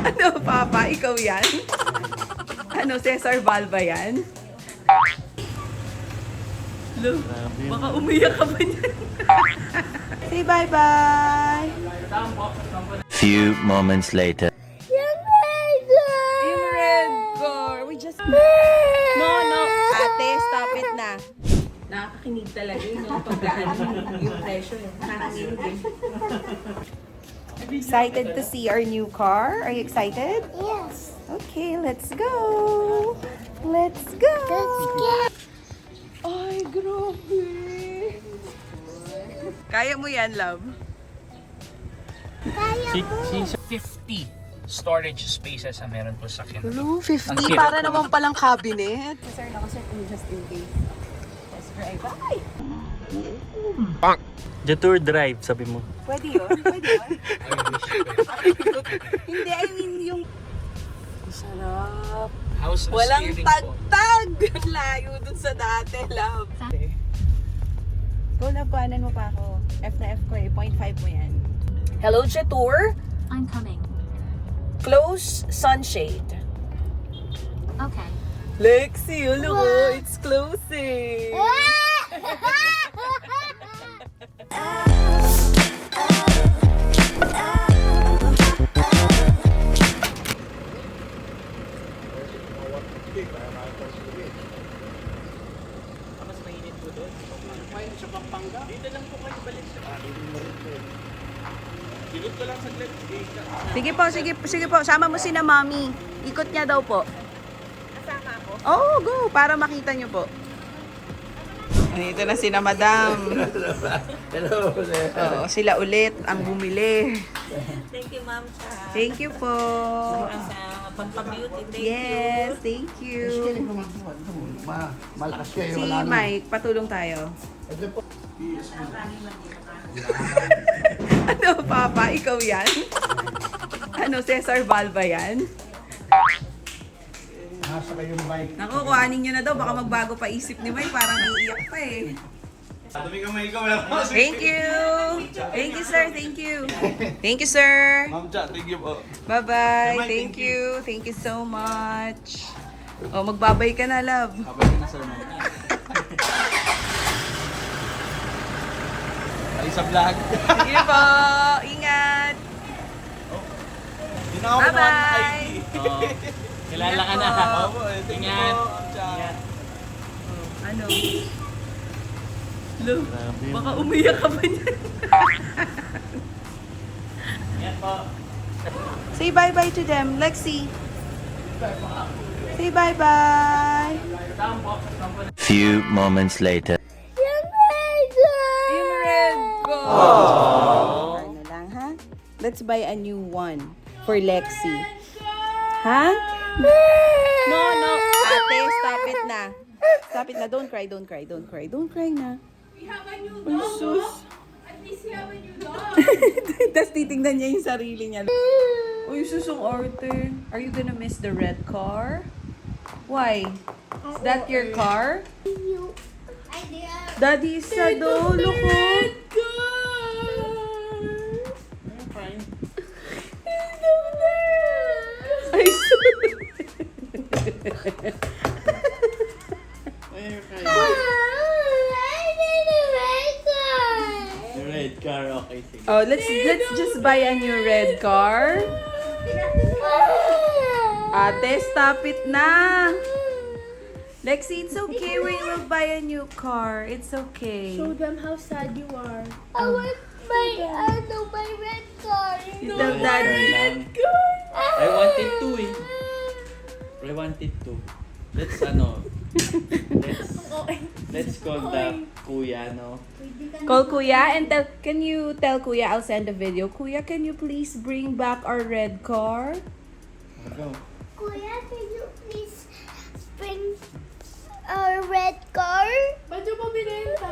Ano, Papa? Ikaw yan? Ano, Cesar Valva yan? Lo, baka umiyak ka ba niyan? Say bye-bye! Few moments later. Yung red car! We just... No, ate, stop it na. Nakakakinig talaga yun, no? Pagkaan yung pressure. Nakakakinig eh. Excited to see our new car? Are you excited? Yes. Okay, let's go! Let's go! Ay, grabe! Kaya mo yan, love? Kaya mo. 50 storage spaces ang meron po sa akin. Hello, 50 Ang cute. para naman palang cabinet. Sir, nakasir kung just in case. Let's drive. Bye! Jetour drive, sabi mo. Pwede yun? Pwede yun? Hindi, I mean yung... Sarap. House Walang steering po. tagtag! Layo dun sa dati, love. Go, love, kuhanan mo pa ako. F na F ko eh. 0.5 mo yan. Hello, Jetour. I'm coming. Close sunshade. Okay. Lexi, ano ko? It's closing. Mas mainit po doon. Kumain sa Pampanga. Dito lang po kayo balik sa Silot ko lang saglit. Sige po. Sama mo si na mami. Ikot niya daw po. Kasama ako? Oo, go. Para makita niyo po. Dito na si na madam. Hello, Oo, sila ulit ang bumili. Thank you, ma'am, sa Thank you po. pagpa-beauty. Yes, thank you. Malakas kayo, Si wala na. Mike, patulong tayo. Ito po. Ano, Papa? Ikaw yan? Ano, Cesar Valva yan? Nasa kayong bike. Naku, kuhanin nyo na daw. Baka magbago pa isip ni Mike. Parang iiyak pa eh. Thank you! Thank you, sir. Thank you. Thank you, sir. Ma'am Cha, thank you po. Bye-bye. Thank you. Thank you so much. Oh, magbabay ka na, love. Habay na sir, ma'am. Ay, sa vlog. Sige po. Ingat. Hindi na ako Bye-bye. Kilala ka na. Opo, thank you po, Ma'am Cha. Ano? Lo, baka umiyak ka ba niyan? Yan po. Say bye-bye to them. Lexi. Say bye-bye. Few moments later. Yung red ko. Ano lang, ha? Let's buy a new one for Lexi. Ha? No. Ate, stop it na. Stop it na. Don't cry. Don't cry na. Ay, sus. Tapos titingnan niya yung sarili niya. Uy, susong Arthur. Are you gonna miss the red car? Why? Is that your car? Daddy, isa daw. Look, Ay, sus. The red car, okay, sige. Oh, let's just buy a new red car. Ate, stop it na. Lexi, it's okay. We will buy a new car. It's okay. Show them how sad you are. I want my red car. Tell Daddy. I wanted to eh. I wanted to. Let's let's call the kuya, no? Call Kuya and tell. Can you tell Kuya? I'll send a video. Kuya, can you please bring back our red car? Kuya, can you please bring a red car? Ba't yung mabinenta?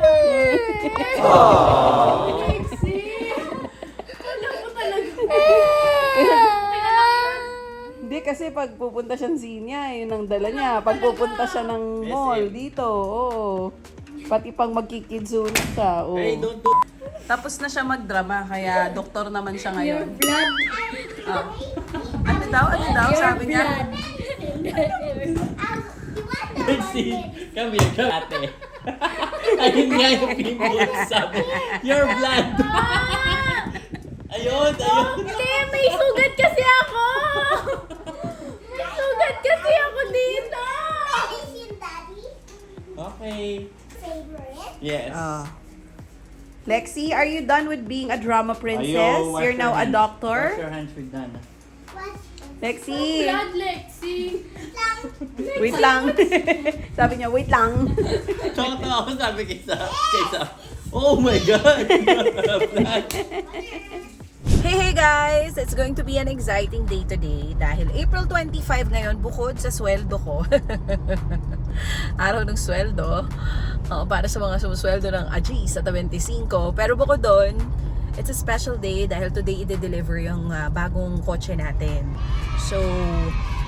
Hindi kasi pag pupunta siya ng Zinya, yun ang dala niya. Pag pupunta siya ng mall dito, oh. Pati pang magkikidsuno siya. Oh. Hey, don't do... Tapos na siya magdrama, kaya doktor naman siya ngayon. Blood. Ah. Ano daw? Sabi niya? See, come here, come ate. Ayun nga yung pinili sabi. Your blood. Ayun. Hindi, may sugat kasi ako. May sugat kasi ako dito. Okay. Favorite? Yes. Ah. Lexi, are you done with being a drama princess? Ayo, wash You're your now a hands. doctor? Wash your hands with Dana. Lexi! Blood, Lexi. Wait lang. Sabi niya, wait lang. Tsaka ako sabi kaysa. Oh my God! Blood. Hey guys! It's going to be an exciting day today dahil April 25 ngayon bukod sa sweldo ko. Araw ng sweldo. Para sa mga sumusweldo ng Agis at 25. Pero bukod doon, it's a special day dahil today i-deliver yung bagong kotse natin. So,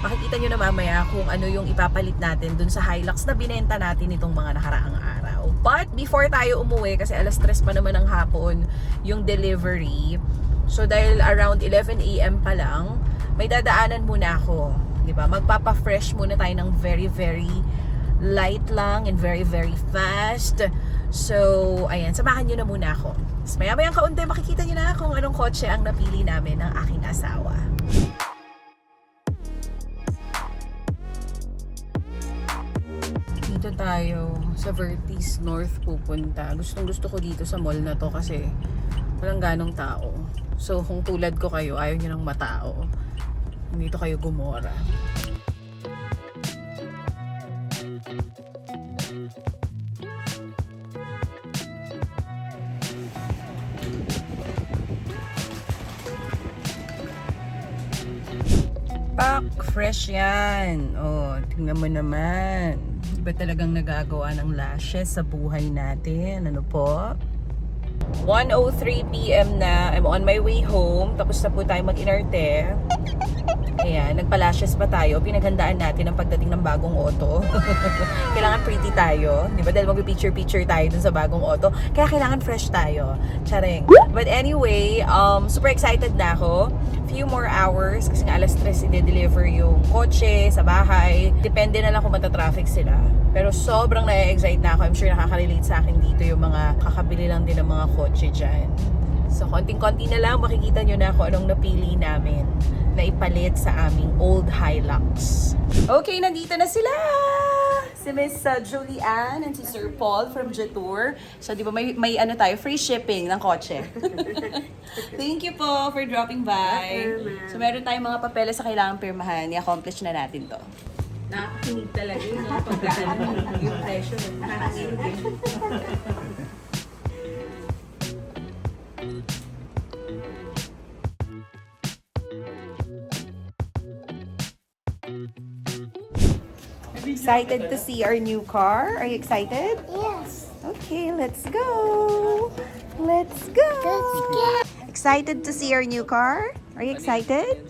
makikita nyo na mamaya kung ano yung ipapalit natin dun sa Hilux na binenta natin itong mga nakaraang araw. But before tayo umuwi, kasi alas 3 pa naman ng hapon yung delivery. So, dahil around 11 AM pa lang, may dadaanan muna ako. Diba? Magpapa-fresh muna tayo ng very, very light lang and very, very fast. So, ayan, samahan nyo na muna ako. Mas maya-mayang kaunti, makikita nyo na kung anong kotse ang napili namin ng aking asawa. Dito tayo sa Vertis North pupunta. Gustong-gusto ko dito sa mall na to kasi walang ganong tao. So, kung tulad ko kayo, ayaw nyo ng matao. Dito kayo gumora. Pak, fresh yan. Oh, tingnan mo naman. Iba talagang nagagawa ng lashes sa buhay natin. Ano po? 1:03 PM na. I'm on my way home. Tapos na po tayo mag-inarte. Ayan, nagpa-lashes pa tayo. Pinaghandaan natin ang pagdating ng bagong auto. Kailangan pretty tayo. Di ba? Dahil mag-picture-picture tayo dun sa bagong auto. Kaya kailangan fresh tayo. Charing. But anyway, super excited na ako. Few more hours. Kasi nga alas 3 i-deliver yung kotse sa bahay. Depende na lang kung matatraffic sila. Pero sobrang na-excite na ako. I'm sure nakaka-relate sa akin dito yung mga kakabili lang din ng mga kotse dyan. So, konting-konti na lang, makikita nyo na kung anong napili namin na ipalit sa aming old Hilux. Okay, nandito na sila! Si Miss Julianne and si Sir Paul from Jetour. So, di ba may ano tayo, free shipping ng kotse. Thank you po for dropping by. So, meron tayong mga papeles sa kailangang pirmahan. I-accomplish na natin to. Nakakakinig talaga yun, no? Pagkaan yung presyo. Nakakakinig. Excited to see our new car? Are you excited? Yes. Okay, let's go. Let's go. Excited to see our new car? Are you excited?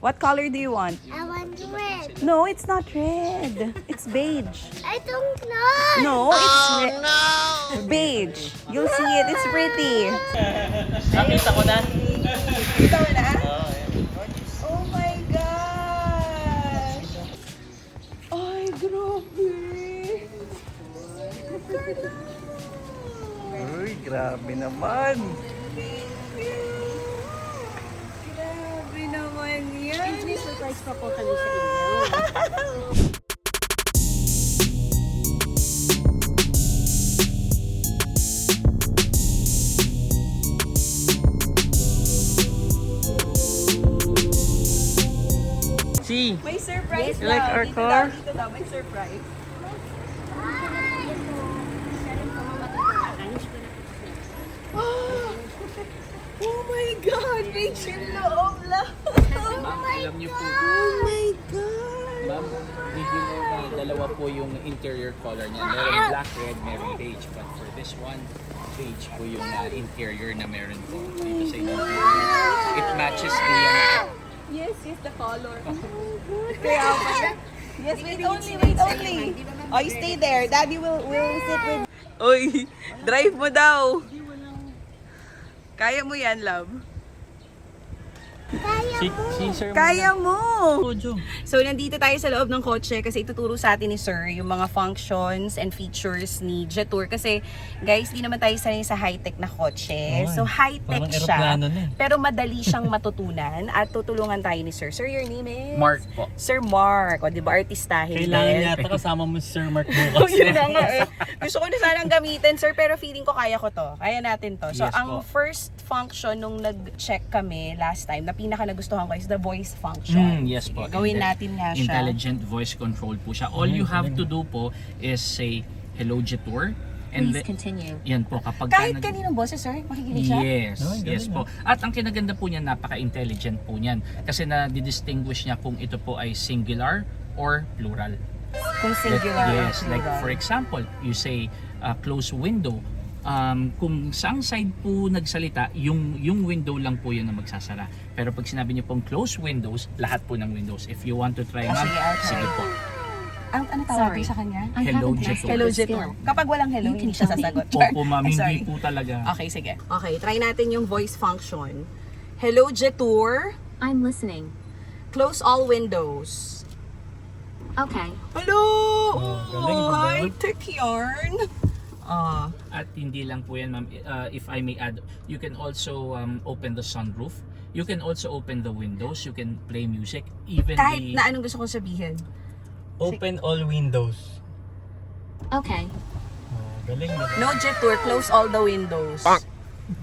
What color do you want? I want red. No, it's not red. It's beige. I don't know. No, it's beige. You'll see it. It's pretty. Nakita ko na. Kita mo na? Oh my gosh! Ay, grabe! Uy, grabe naman. Grabe naman yan! May surprise pa po kami sa inyo. See? May surprise You like daw. our Dito car? daw, dito daw. May surprise. Oh my God! Beige yung loob lang. Ma'am, alam niyo po, Oh my God! ma'am, did you know na dalawa po yung interior color niya. Meron black, red, meron beige. But for this one, beige po yung interior na meron po dito sa inyo. It matches the Yes, yes, the color. Oh my God. Kaya pala, Yes, wait only. Oh, you stay there. Daddy will sit with... Oy, drive mo daw. Kaya mo yan, love. Si Sir Kaya mo! Mojo. So, nandito tayo sa loob ng kotse kasi ituturo sa atin ni Sir yung mga functions and features ni Jetour. Kasi, guys, di naman tayo sanay sa high-tech na kotse. So, high-tech Parang siya. eroplano na eh. Pero madali siyang matutunan at tutulungan tayo ni Sir. Sir, your name is? Mark po. Sir Mark. O, di ba, artistahin Kailangan din. yata kasama mo si Sir Mark Oh, bukas. yun na nga eh. Gusto ko na sanang gamitin, Sir, pero feeling ko kaya ko to. Kaya natin to. So, Yes ang po. first function nung nag-check kami last time, na pinaka nagustuhan ko is the voice function. Yes po. Gawin natin nga siya. Intelligent voice control po siya. All you have to do po is say, hello Jetour. And Please continue. yan po, kapag Kahit kaninong boses, Sir, makikinig siya? Yes, Oh, yes galing, po. At ang kinaganda po niyan, napaka-intelligent po niyan. Kasi na-distinguish niya kung ito po ay singular or plural. Kung singular or Yes, like plural. for example, you say close window. Kung saang side po nagsalita, yung window lang po yun na magsasara. Pero pag sinabi niyo pong close windows, lahat po ng windows. If you want to try, ma'am, sige, I'll try. sige po. Ano tawag Sorry. sa kanya? I Hello, haven't Jetour. mastered Hello, this Jetour. skill. Kapag walang hello, You hindi can siya tell me. sasagot. Opo, ma'am, Ay, hindi sorry. po talaga. Okay, sige. Okay, try natin yung voice function. Hello, Jetour. I'm listening. Close all windows. Okay. Hello! galing, High-tech yarn. At hindi lang po yan, ma'am. If I may add, you can also open the sunroof. You can also open the windows. You can play music. Even Kahit the... na anong gusto kong sabihin. Open all windows. Okay. Galing na. No, Jetour, close all the windows.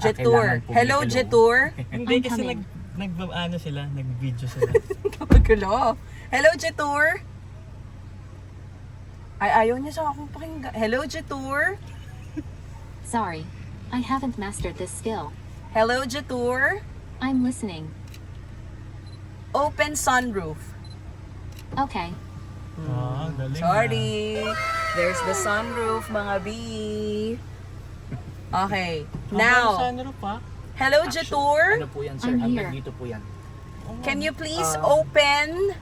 Jetour. kailangan po Hello, may hello. Jetour. Hindi I'm kasi coming. ano sila, nag-video sila. Magulo. Hello, Jetour. Ay, ayaw niya sa akong pakinggan. Hello, Jetour. Sorry. I haven't mastered this skill. Hello, Jetour. I'm listening. Open sunroof. Okay. Galing. Sorry. There's the sunroof, mga B. Okay. Now, hello, Jetour. Ano po yan, sir? I'm Hanggang here. dito po yan. Can you please open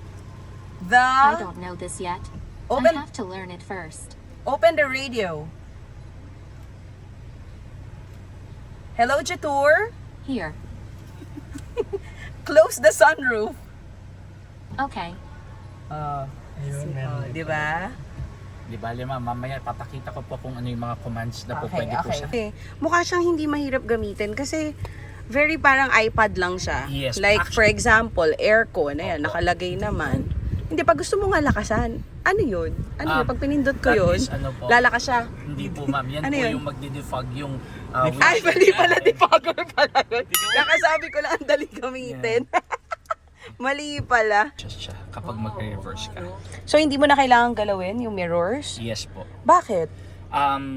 the I don't know this yet. Open- I have to learn it first. open the radio? Hello, Jetour. Here. Close the sunroof. Okay. Di ba? Di ba, ma'am? Mamaya papakita ko po kung ano yung mga commands na po pwede po siya. Okay. Mukha siyang hindi mahirap gamitin kasi very parang iPad lang siya. Yes, Like for actually- example, aircon, ayan, nakalagay naman. Hindi, pag gusto mo nga lakasan, ano yun? Ano yun? Pag pinindot ko that yun, is ano po. lalakas siya. Hindi po, ma'am. Yan Ano po yun? yung magdi-defog yung... Ay, mali pala, debugger pala yun. Nakasabi ko lang, ang dali gamitin. Mali pala. Just siya kapag mag-reverse ka. So, hindi mo na kailangan galawin yung mirrors? Yes po. Bakit?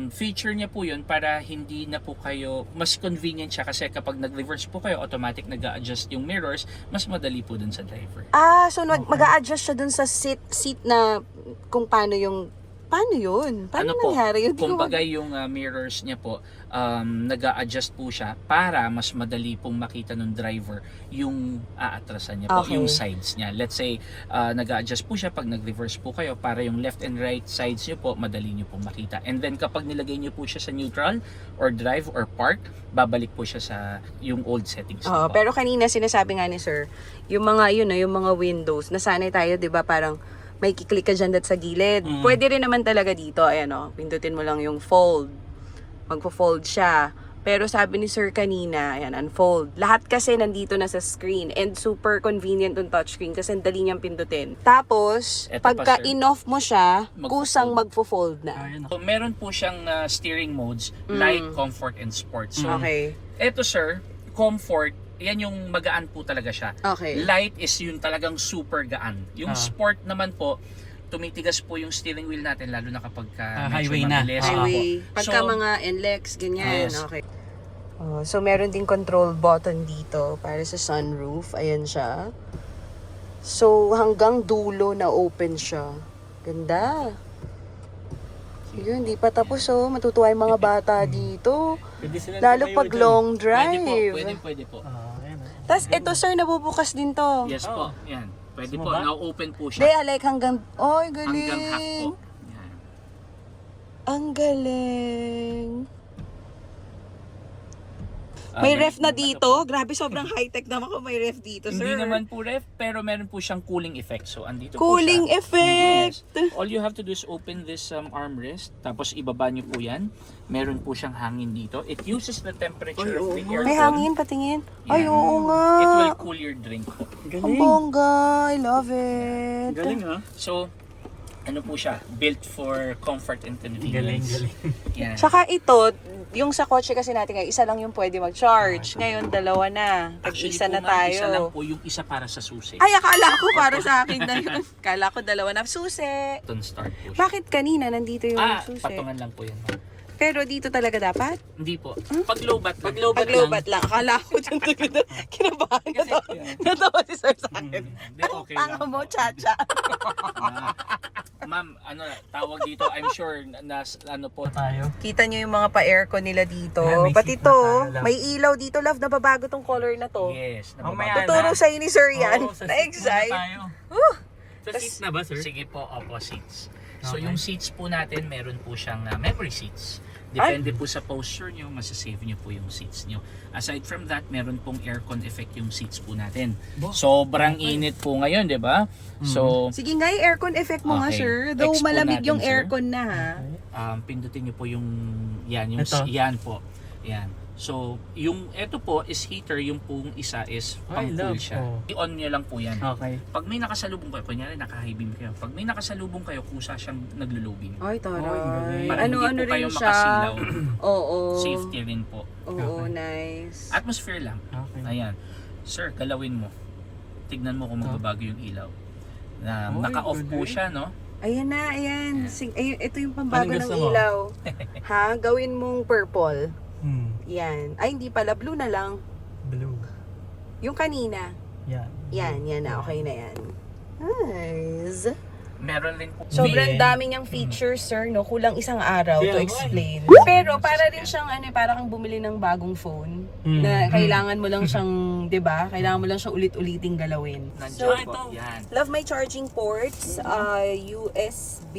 Feature niya po yun para hindi na po kayo, mas convenient siya kasi kapag nag-reverse po kayo, automatic nag-a-adjust yung mirrors, mas madali po dun sa driver. So mag-a-adjust siya dun sa seat na kung paano yun? Paano nangyari yun? Di ko Kumbaga yung mirrors niya po, nag-a-adjust po siya para mas madali pong makita ng driver yung aatrasan niya po, Okay. yung sides niya. Let's say, nag-a-adjust po siya pag nag-reverse po kayo para yung left and right sides niyo po, madali niyo pong makita. And then kapag nilagay niyo po siya sa neutral or drive or park, babalik po siya sa yung old settings niyo po. Pero kanina sinasabi nga ni Sir, yung mga yung mga windows, nasanay tayo, 'di ba, parang may kiklik ka dyan sa gilid. Pwede rin naman talaga dito, ayan pindutin mo lang yung fold. Magpo-fold siya. Pero sabi ni Sir kanina, ayan, unfold. Lahat kasi nandito na sa screen and super convenient yung touchscreen kasi ang dali niyang pindutin. Tapos, Eto pa, pagka Sir. in-off mo siya, Magfo-fold. kusang magfo-fold na. So, meron po siyang steering modes like comfort and sport. So, Okay. eto sir, comfort, yan yung magaan po talaga siya. Okay. Light is yung talagang super gaan. Yung sport naman po, tumitigas po yung steering wheel natin lalo na kapag highway na. mabilis. Highway. Opo. Pagka So, mga NLEX, ganyan. Yes. Okay. So, meron ding control button dito para sa sunroof. Ayan siya. So, hanggang dulo na open siya. Ganda. Yun, di pa tapos oh. Matutuwa yung mga bata dito. Pwede sila Lalo tumayo pag dyan. long Pwede drive. po, pwede po. Ayan. Tapos ito sir, nabubukas din to. Yes po, yan. Pwede po, Sumaba? now-open po Hindi, siya. like hanggang, oy, galing. Hanggang half po. Yan. Ang galing. May ref na dito. Grabe, sobrang high-tech naman kung may ref dito, sir. Hindi naman po ref, pero meron po siyang cooling effect. So, andito Cooling po siya. effect. Yes. All you have to do is open this armrest, tapos ibaba niyo po yan. Meron po siyang hangin dito. It uses the temperature of the aircon. May hangin, patingin. Ay, Yan. oo nga. It will cool your drink po. Ang bongga. I love it. Galing ha? So, ano po siya? Built for comfort and convenience. Galing. Yan. Tsaka ito, yung sa kotse kasi natin ngayon, isa lang yung pwede mag-charge. Ngayon, dalawa na. Actually Tag-isa po, na ma'am, tayo. isa lang po yung isa para sa susi. Ay, akala ko para sa akin na yun. Akala ko dalawa na. Susi. Button start po siya. Bakit kanina nandito yung susi? Patungan lang po yan. ma'am. Pero dito talaga dapat? Hindi po. Pag low bat lang. Pag-lobat lang. Akala ko dyan talaga. Kinabahan na to. Natawa si sir sa akin. Hindi, Anong okay tanga lang mo, po. chacha? Ma'am, ano, tawag dito, I'm sure na ano po. Tayo. Kita nyo yung mga pa-aircon nila dito. Ayan, may Pati seat na to, tayo, love. may ilaw dito, love. Nababago tong color na to. Yes. Mamaya Tuturo sa'yo ni sir yan. Oo, sa seat Na-excite. muna tayo. Sa Tas- seat na ba, sir? Sige po, opo, seats. So Okay. yung seats po natin, meron po siyang memory seats. Depende po sa posture nyo, masasave nyo po yung seats nyo. Aside from that, meron pong aircon effect yung seats po natin. Sobrang init po ngayon, di ba? So, Sige nga, yung aircon effect mo nga, Okay. sir. Though Expo malamig natin, yung sir. aircon na, ha? pindutin nyo po yung, yung Ito? yan po. Yan. So, yung ito po is heater, yung pong isa is Ay, pang-cool love. siya. Oh. I-on nyo lang po yan. Okay. Pag may nakasalubong kayo, kunyari naka-high beam kayo, pag may nakasalubong kayo, kusa siyang naglo-low beam. Ay, Ay, taray. galing. Para Ano hindi po rin kayo siya? makasilaw. Oo. Safety rin po. Oo, nice. Atmosphere lang. Okay. Ayan. Sir, galawin mo. Tignan mo kung magbabago yung ilaw. Na Oy, naka-off po galing. siya, no? Ayan na, ayan. Ayun, ito yung pambago Anong ng gusto mo? ilaw. Ha? Gawin mong purple. Yan. Ay, hindi pala. Blue na lang. Blue. Yung kanina. Yan. Yan na. Okay na yan. Nice. Meron rin po. Sobrang dami niyang features, sir, no? Kulang isang araw to Yeah, explain. Pero para rin siyang para kang bumili ng bagong phone na kailangan mo lang siyang, 'di ba? Kailangan mo lang siyang ulit-uliting galawin. Nandiyan po. Yan. Love my charging ports, USB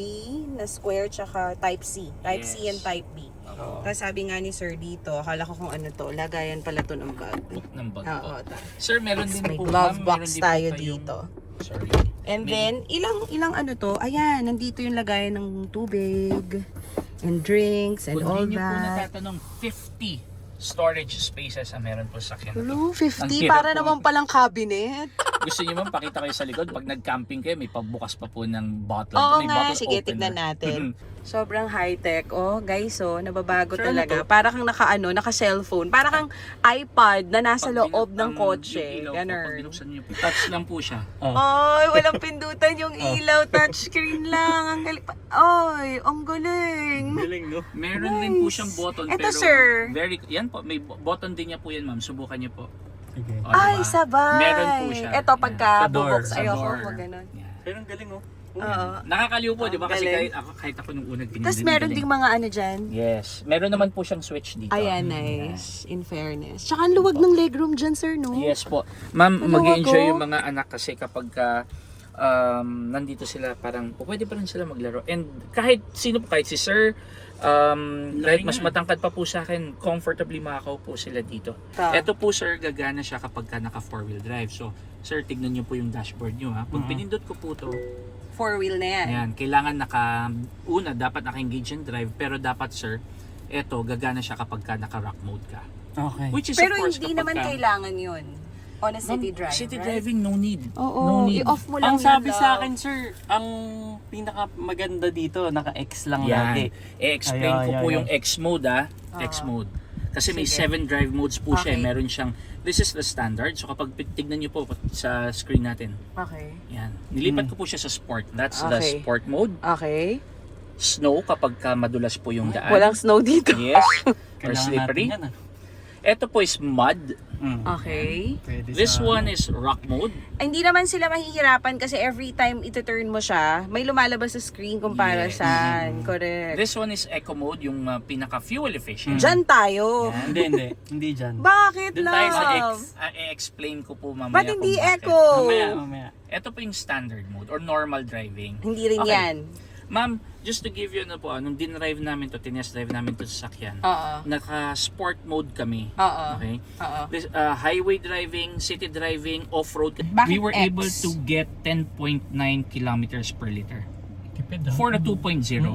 na square tsaka Type C. Type C Yes. and Type B. Tapos sabi nga ni sir dito, akala ko kung ano to, lagayan pala to ng bag. Ng bag po. Oo, Sir, meron din may po. glove ma'am, box meron din po tayo kayong- dito. Sorry. And then, ilang ano to? Ayan, nandito yung lagayan ng tubig and drinks and Kung all hindi niyo po that. natatanong, 50 storage spaces ang meron po sa akin. Hello, 50 Ang hirap para po. naman palang cabinet. Gusto niyo ma'am, pakita kayo sa likod. Pag nag-camping kayo, may pagbukas pa po ng bottle. Oo may nga, bottle sige, opener. tignan natin. Sobrang high-tech. Oh, guys, oh, nababago Sure, talaga. ano to? Para kang naka-cellphone. Para kang iPad na nasa Pag loob ng yung kotse. ilaw po, pag Ganun. binuksan niyo po, touch lang po siya. Ay, walang pindutan yung ilaw. Touchscreen lang. Ang galing. Ay, ang galing. Galing, no? Meron rin po siyang button. Ito, pero sir. yan po, may button din niya po yan ma'am. Subukan niyo po. Sige. O, Ay, diba? sabay. Meron po siya. Ito, pagka Sa door, bubuksan. Sa Ayoko, door. wag ganun. Yan. Pero ang galing, oh. Oo. Nakakaliw po, di ba? Ang Kasi galing. kahit ako nung unang pinili. Tapos meron ding mga ano dyan. Yes. Meron naman po siyang switch dito. Ayan, nice. In fairness. Tsaka ang luwag ng legroom dyan, sir, no? Yes po. Ma'am, Ano mag-enjoy ako? yung mga anak kasi kapag nandito sila parang pwede pa rin sila maglaro. And kahit sino po, kahit si sir, kahit mas matangkad pa po sa akin, comfortably makakaupo sila dito. Ito po sir, gagana siya kapag ka naka 4-wheel drive. So, sir, tignan nyo po yung dashboard nyo ha. Pag pinindot ko po to, 4-wheel na yan. ayan, kailangan dapat naka-engage in drive, pero dapat sir, eto, gagana siya kapag ka naka-rock mode ka. Okay. Which is Pero of course hindi kapag naman ka, kailangan yun. On a city drive, City right? driving, no need. Oo, no need. i-off mo lang Ang sabi yun, sa love. akin, sir, ang pinaka maganda dito, naka-X lang Yan. lagi. I-explain ko po Ayan. yung X mode X mode. Kasi may 7 drive modes po siya. Okay. Meron siyang, this is the standard. So kapag tignan nyo po sa screen natin. Okay. Yan. Nilipat ko po siya sa sport. That's the Okay. sport mode. Okay. Snow kapag ka madulas po yung daan. Walang snow dito. Yes. Or Kailangan slippery. natin yan, ah. Ito po is mud. Okay. Pwede This sa- one is rock mode. Ay, hindi naman sila mahihirapan kasi every time ito-turn mo siya, may lumalabas sa screen kung para Yes. saan. Correct. This one is eco mode, yung pinaka-fuel efficient. Diyan tayo. Yan. Hindi dyan. Bakit, Doon tayo sa love? I-explain ko po mamaya Ba't kung hindi bakit. eco? Mamaya. Ito po yung standard mode or normal driving. Hindi rin Okay. yan. Ma'am, just to give you ano po, nung dinrive namin to, tinest drive namin to sa sakyan. Oo. Naka-sport mode kami. Oo. Okay? Oo. This, highway driving, city driving, off-road. Bakit We were X? able to get 10.9 kilometers per liter. Tipid For the 2.0. Yes,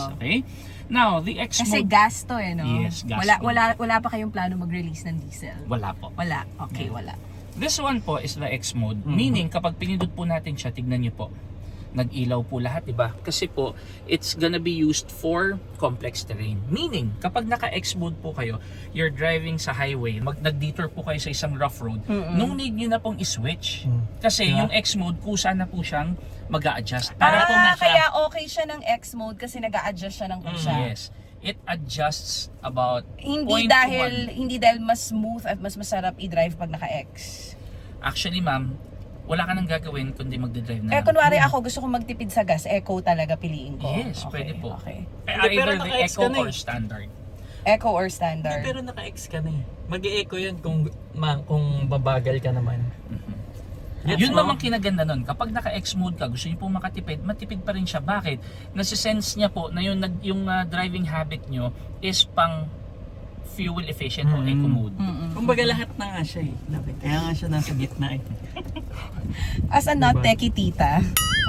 Oo. okay? Now, the X Kasi mode, gas to no? Yes, gas to. Wala pa kayong plano mag-release ng diesel? wala po. Wala. Okay, Yeah. wala. This one po is the X mode. Meaning, kapag pinindot po natin siya, tignan niyo po. Nag-ilaw po lahat, di ba? Kasi po, it's gonna be used for complex terrain. Meaning, kapag naka-X mode po kayo, you're driving sa highway, nag-detour po kayo sa isang rough road, nung need nyo na pong i-switch. Kasi yung X mode, kusa na po siyang mag-a-adjust. Para po nasa... Kaya okay siya ng X mode kasi nag-a-adjust siya ng kusa. Yes. It adjusts about Hindi 0.1. dahil mas smooth at mas masarap i-drive pag naka-X. Actually, ma'am, wala ka nang gagawin kundi magdadrive na. Kunwari ako gusto kong magtipid sa gas, eco talaga piliin ko. Yes, Okay, pwede po. Okay. Either Pero the naka-X eco ka na or eh. standard. Eco or standard? Pero naka-X ka na eh. Mag-e-echo yun kung babagal ka naman. Yun naman kinaganda nun. Kapag naka-X mode ka, gusto niyo po makatipid, matipid pa rin siya. Bakit? Nasisense niya po na yung driving habit niyo is pang fuel efficient o eco mode. Kumbaga lahat na nga siya eh. Kaya nga siya nasa gitna eh. As a not techie tita.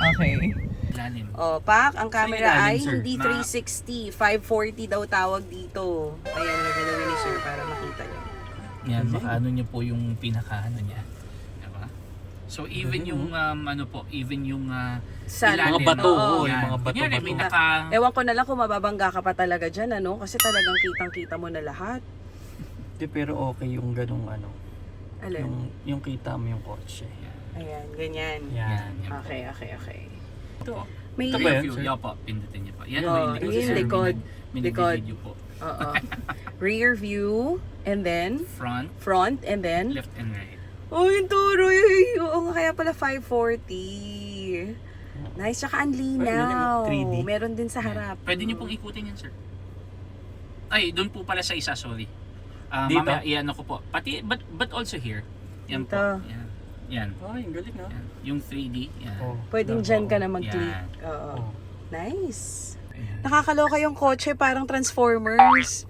Okay. Lalim. Oh, Pak, ang camera ilalim, ay sir. hindi 360, 540 daw tawag dito. Ayan, gagawin ni sir para makita niyo. Yan, baka ano niyo po yung pinaka-ano niya. Diba? So even yung even yung Sand. ilalim. Mga bato, Oo. yung mga Kunyari, bato-bato. may naka... Ewan ko na lang kung mababangga ka pa talaga dyan, ano? Kasi talagang kitang-kita mo na lahat. Pero okay yung ganung Alin? yung kita mo yung kotse. Ayan, ganyan. Yan. Yan po. Okay, okay, okay. Ito. May Ito ba yun, Review. sir? Yan po, pindutin niyo po. Yan Oh, po yung likod. yung sir. likod. May Likod. nag-video po. Oo. Rear view, and then Front, and then left and right. oh, yung turo. Oo nga, kaya pala 540. Nice, tsaka ang linaw. 3D. Meron din sa harap. Pwede niyo pong ikutin yan, sir. Ay, doon po pala sa isa, sorry. Dito? Mamaya, iyan ko po. Pati, but also here. Yan po. Dito. Yan. Yan. Ay, galing na. Yan. Yung 3D. Yan. Oh, Pwedeng dyan ka na mag-click. Yan. Oo. Oh. Nice. Ayan. Nakakaloka yung kotse, parang Transformers.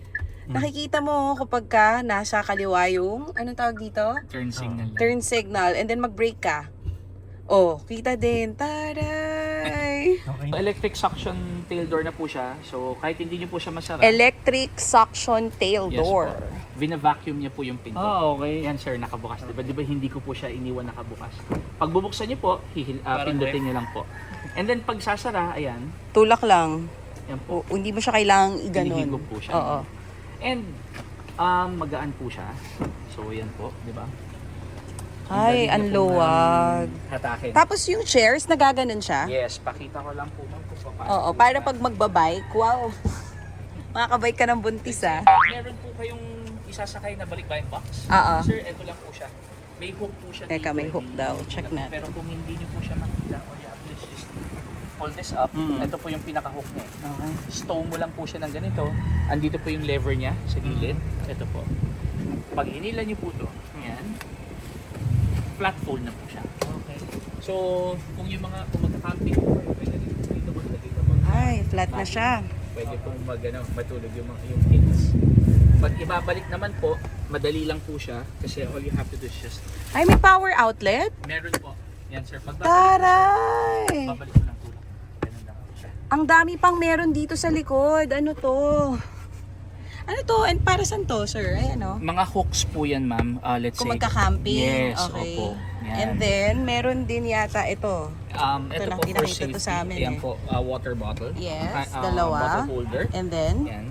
Nakikita mo kapag ka nasa kaliwa yung, anong tawag dito? Turn signal. Turn signal, and then mag-brake ka. Oh, kita din. Taray! Okay. Electric suction tail door na po siya. So, kahit hindi niyo po siya masara. Electric suction tail Yes door. po. Vina-vacuum niya po yung pinto. Okay. Yan sir, nakabukas. Di ba hindi ko po siya iniwan nakabukas. Pag bubuksan niyo po, Parang pindutin niyo lang po. And then pag sasara, ayan. Tulak lang. Yan po. Hindi mo siya kailangang iganon. Hinihigop po siya. Oo. And magaan po siya. So yan po, di ba? Ay, ang luwag. Hatakin. Tapos yung chairs, nagaganon siya? Yes, pakita ko lang po ma'am kung paano. Oo, para pag magbabike, wow. Makakabike ka ng buntis ah. Meron po kayong isasakay na balikbayan box. Oo. Sir, ito lang po siya. May hook po siya. Teka, dito, may hook hindi- daw. Check natin. Pero kung hindi niyo po siya makita, or please just pull this up. Ito po yung pinaka-hook niya. Okay. Stow mo lang po siya ng ganito. Andito po yung lever niya sa gilid. Ito po. Pag hinila niyo po to, yan. Flat fold na po siya. Okay. So, kung yung mga, kung magka-camping po, pwede rin po dito maglagay ng mga Ay, flat na siya. pwede pong matulog yung kids. Pag ibabalik naman po, madali lang po siya kasi all you have to do is just Ay, may power outlet? meron po. Yan sir, pag Taray! babalik mo lang po lang. Ganun lang po siya. Ang dami pang meron dito sa likod. Ano to? Ano to? And para saan to, sir? Ayan o. Mga hooks po yan, ma'am. Let's Kung say. magka-camping. Yes, Okay. opo. Yan. And then, meron din yata ito. Ito lang, po for pinakita to safety. sa amin Yan eh. po, water bottle. Yes, Bottle dalawa. holder. And then, Yan.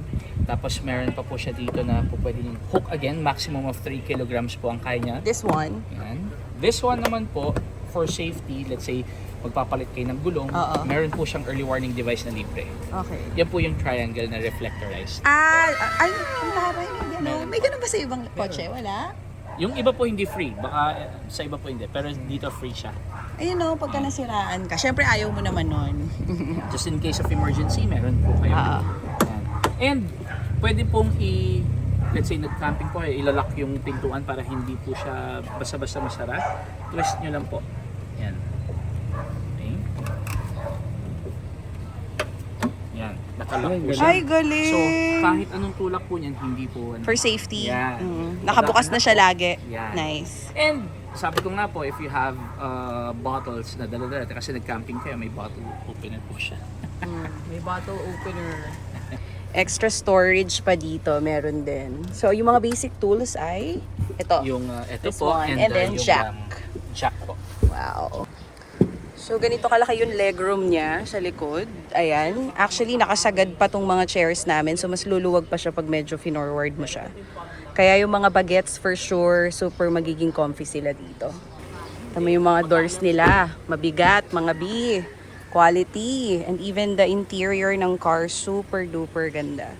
Tapos meron pa po siya dito na po pwede yung hook again, maximum of 3 kilograms po ang kaya niya. this one. Yan. This one naman po, for safety, let's say, magpapalit kayo ng gulong, Oo. meron po siyang early warning device na libre. Okay. Yan po yung triangle na reflectorized. Ay, ang taray. May ganun. May ganun ba sa ibang kotse? Wala? Yung iba po hindi free, baka sa iba po hindi, pero dito free siya. Ayun o, pagka nasiraan ka. Siyempre, ayaw mo naman nun. Just in case of emergency, meron po kayo. Ah. Yan. And pwede pong let's say nag-camping po, ilalak yung pintuan para hindi po siya basta-basta masara. Twist nyo lang po. Yan. Okay. Yan, nakalock po siya. Ay, galing! So, kahit anong tulak po niyan, hindi po. For safety. Yan. Nakabukas na siya lagi. Yan. Nice. And sabi ko nga po, if you have bottles na dala-dala, kasi nag-camping kayo, may bottle opener po siya. May bottle opener. Extra storage pa dito, meron din. So, yung mga basic tools ay ito. Yung ito This po, one. And then yung jack. Jack po. Wow. So, ganito kalaki yung legroom niya sa likod. Ayan. Actually, nakasagad pa tong mga chairs namin. So, mas luluwag pa siya pag medyo finorward mo siya. Kaya yung mga bagets for sure, super magiging comfy sila dito. Tama yung mga doors nila. Mabigat, mga B. Quality. And even the interior ng car, super duper ganda.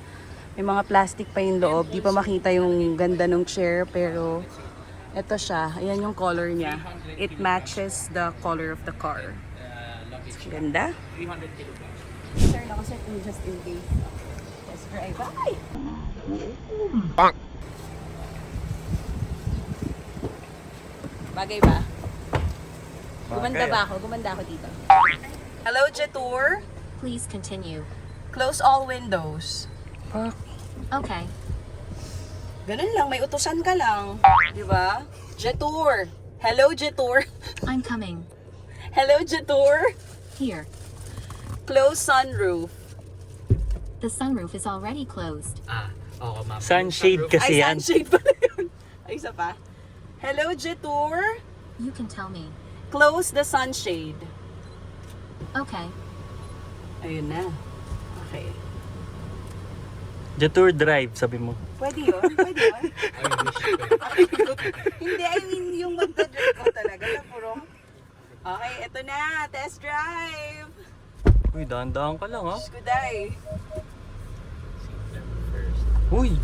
May mga plastic pa yung loob. Di pa makita yung ganda ng chair, pero ito siya. Ayan yung color niya. It matches the color of the car. Ganda. 300 kilograms. Sir, nakaset mo just in case. Let's drive. Bye! Bagay ba? Gumanda ba ako? Gumanda ako dito. Hello, Jetour. Please continue. Close all windows. Okay. Ganun lang, may utusan ka lang. Di ba? Jetour. Hello, Jetour. I'm coming. Hello, Jetour. Here. Close sunroof. The sunroof is already closed. Oo, ma'am. Sunshade Ay, kasi yan. sunshade pala yun. Ay, isa pa. Hello, Jetour. You can tell me. Close the sunshade. Okay. Ayun na. Okay. Jetour Drive, sabi mo. Pwede yun? Pwede yun? Hindi, I mean yung magdadrive ko talaga. Puro. Okay, eto na. Test drive. Uy, dahan-dahan ka lang ha. Skuday. Uy,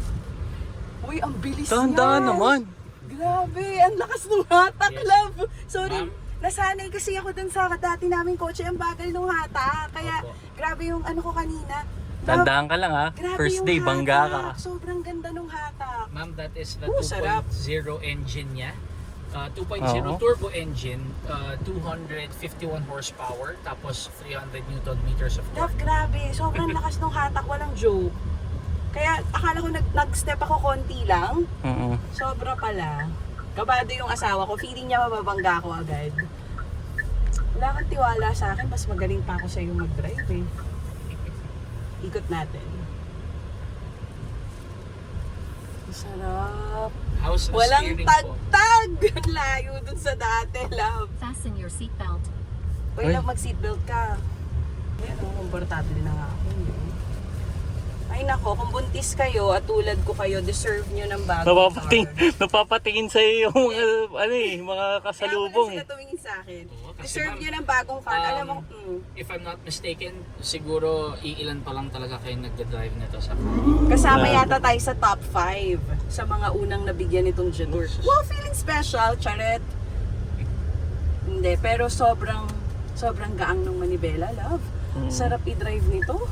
Uy, ang bilis dahan-dahan niya. naman. Grabe, ang lakas ng hatak, love. Sorry, nasanay kasi ako dun sa dati naming kotse. Ang bagal ng hatak. Kaya, grabe yung ano ko kanina. Love, Dahan-dahan ka lang ha. grabe First yung day, bangga ka. hatak. Sobrang ganda ng hatak. Ma'am, that is the Sarap. 2.0 engine niya. 2.0 Oo. turbo engine, 251 horsepower, tapos 300 newton meters of Love, torque. grabe. Sobrang lakas ng hatak. Walang joke. Kaya akala ko nag-step ako konti lang. Sobra pala. Kabado yung asawa ko. Feeling niya mababangga ako agad. Wala kang tiwala sa akin. Mas magaling pa ako sa iyo mag-drive eh. Ikot natin. Sarap. How's the Walang steering po? tagtag. Ang layo dun sa dati, love. Fasten your seatbelt. Uy, Ay. love, mag-seatbelt ka. Ayan, komportable na nga ako. Ay nako, kung buntis kayo at tulad ko kayo, deserve nyo ng bagong Napapatingin sa iyo yung mga kasalubong. Kaya wala sila tumingin sa akin. Oo, kasi Deserve ma'am, nyo ng bagong car. Alam mo, If I'm not mistaken, siguro iilan pa lang talaga kayo nagda-drive nito sa kasama yata tayo sa top 5 sa mga unang nabigyan nitong Jetour. Wow, feeling special, charet. Hindi, pero sobrang gaang ng manibela, love. Sarap i-drive nito.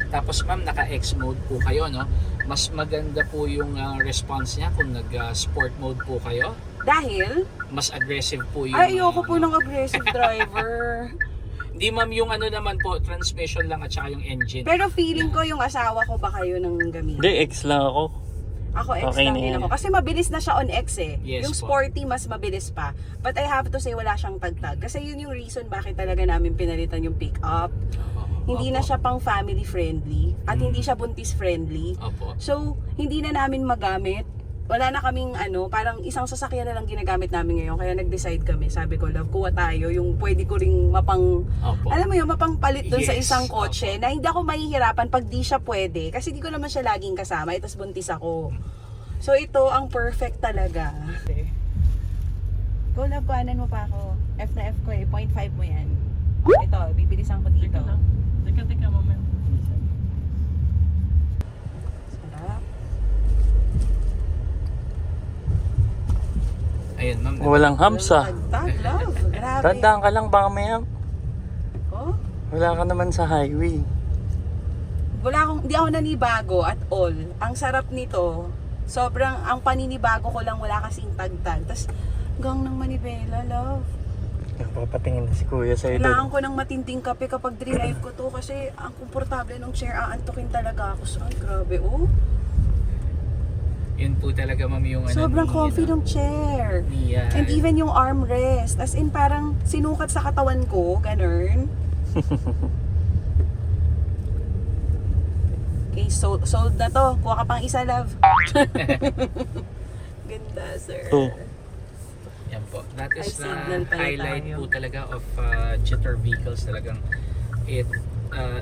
Tapos ma'am, naka-X mode po kayo, no? Mas maganda po yung response niya kung nag-sport mode po kayo. Dahil, Mas aggressive po yung... ayoko po ng aggressive driver. Hindi ma'am, yung ano naman po, transmission lang at saka yung engine. Pero feeling ko yung asawa ko baka yun ang gamitin. Hindi, X lang ako. Ako X Okay lang na din yan. ako. Kasi mabilis na siya on X eh. Yes Yung po. sporty mas mabilis pa. But I have to say wala siyang tagtag. Kasi yun yung reason bakit talaga namin pinalitan yung pick-up. Hindi na siya pang family friendly. At hindi siya buntis friendly. Opo. So, hindi na namin magamit. Wala na kaming parang isang sasakyan na lang ginagamit namin ngayon. Kaya nag-decide kami. Sabi ko, love, kuha tayo. Yung pwede ko ring Opo. alam mo yun, mapangpalit dun sa Yes, isang kotse na hindi ako mahihirapan pag di siya pwede. Kasi di ko naman siya laging kasama. Tapos buntis ako. So, ito ang perfect talaga. Go, love, kuhanan mo pa ako. F na F ko eh. 0.5 mo yan. Ito, bibilisan ko dito. Teka, mamaya. Sarap. Ayun, ma'am. Walang hams ah. Tagtag, love. Grabe. Tandaan ka lang baka may Oh, wala ka naman sa highway. hindi ako nanibago at all. Ang sarap nito, sobrang, ang paninibago ko lang wala kasing tagtag. Tapos, gang ng manibela, love. Papatingin na si kuya sa'yo doon. Kailangan ko ng matinding kape kapag drive ko to kasi ang komportable ng chair, aantukin talaga ako. So, ay, grabe, oh. Yun po talaga, ma'am, yung Sobrang ni, comfy ng chair. ni, And even yung armrest. As in, parang sinukat sa katawan ko, ganun. Okay, sold na to. Kuha ka pang isa, love. Ganda, sir. Oh. Yan po. That is Ay, the signal pala highlight tayo. po talaga of Jetor vehicles. Talagang it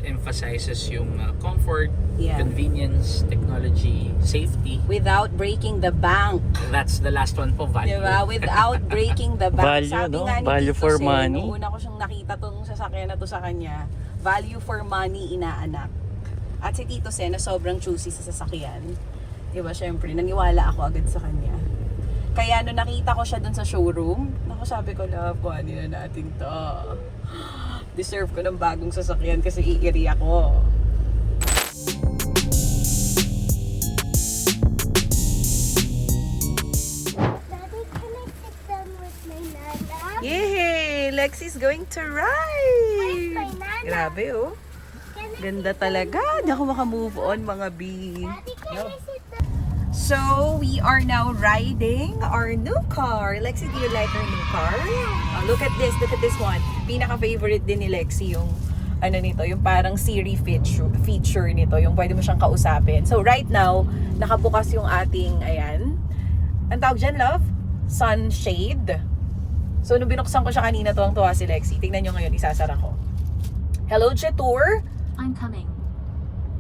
emphasizes yung comfort, Yeah. convenience, technology, safety. Without breaking the bank. That's the last one po, value. Diba? Without breaking the bank. Value, Sabi no? nga ni Value Tito for Sen, money. nung una ko siyang nakita tong sasakyan na to sa kanya, value for money inaanak. At si Tito Sen na sobrang choosy sa sasakyan. Diba? Syempre, naniwala ako agad sa kanya. Kaya nung nakita ko siya dun sa showroom, naku, sabi ko, love, kuhanin na natin to. Deserve ko ng bagong sasakyan kasi iiri ako. Daddy, can I sit down with my nana? Yay! Lexi's going to Where's my ride! nana? Grabe, oh. Can I Ganda talaga. Hindi ako makamove on, mga B. Daddy, can I sit down? So, we are now riding our new car. Lexi, do you like our new car? Oh, look at this one. Pinaka-favorite din ni Lexi yung ano nito, yung parang Siri feature nito, yung pwede mo siyang kausapin. So, right now, nakabukas yung ating, ayan. Ang tawag dyan, love? Sunshade. So, nung binuksan ko siya kanina, tuwang-tuwa si Lexi. Tingnan nyo ngayon, isasara ko. Hello, Jetor. I'm coming.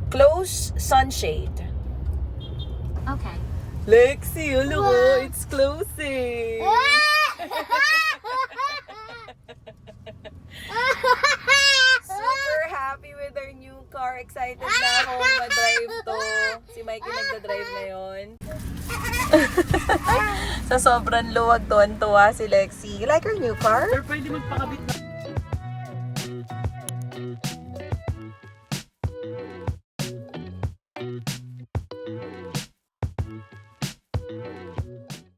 Close sunshade. Okay. Lexi, look, oh, it's closing. Super happy with our new car. Excited na ako ma-drive to. Si Mikey nagda-drive ngayon. Sa sobrang luwag, tuwan-tuwa si Lexi. You like our new car? Pwede magpakabit na.